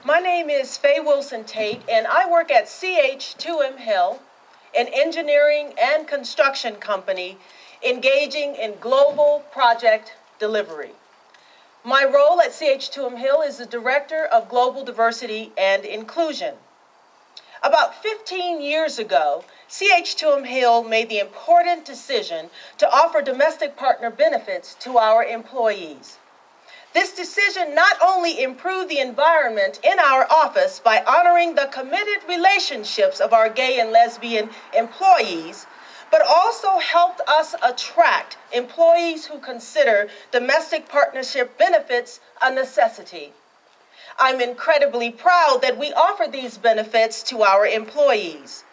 My name is Faye Wilson Tate, and I work at CH2M Hill, an engineering and construction company engaging in global project delivery. My role at CH2M Hill is the Director of Global Diversity and Inclusion. About 15 years ago, CH2M Hill made the important decision to offer domestic partner benefits to our employees. This decision not only improved the environment in our office by honoring the committed relationships of our gay and lesbian employees, but also helped us attract employees who consider domestic partnership benefits a necessity. I'm incredibly proud that we offer these benefits to our employees.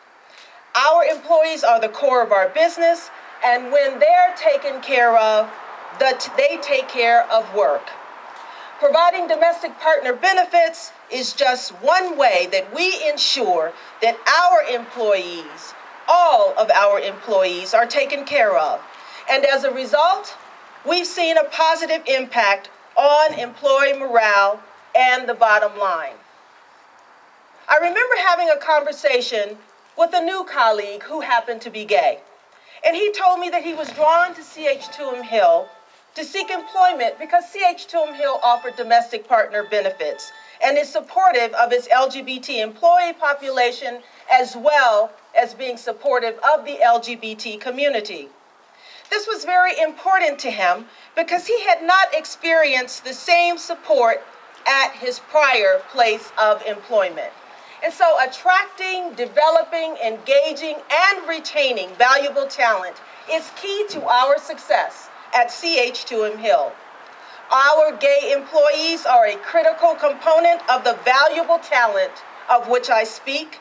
Our employees are the core of our business, and when they're taken care of, they take care of work. Providing domestic partner benefits is just one way that we ensure that our employees, all of our employees, are taken care of. And as a result, we've seen a positive impact on employee morale and the bottom line. I remember having a conversation with a new colleague who happened to be gay. And he told me that he was drawn to CH2M Hill to seek employment because CH2M Hill offered domestic partner benefits and is supportive of its LGBT employee population as well as being supportive of the LGBT community. This was very important to him because he had not experienced the same support at his prior place of employment. And so attracting, developing, engaging, and retaining valuable talent is key to our success at CH2M Hill. Our gay employees are a critical component of the valuable talent of which I speak.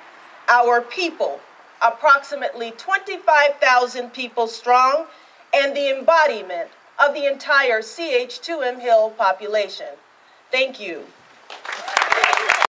Our people, approximately 25,000 people strong, and the embodiment of the entire CH2M Hill population. Thank you.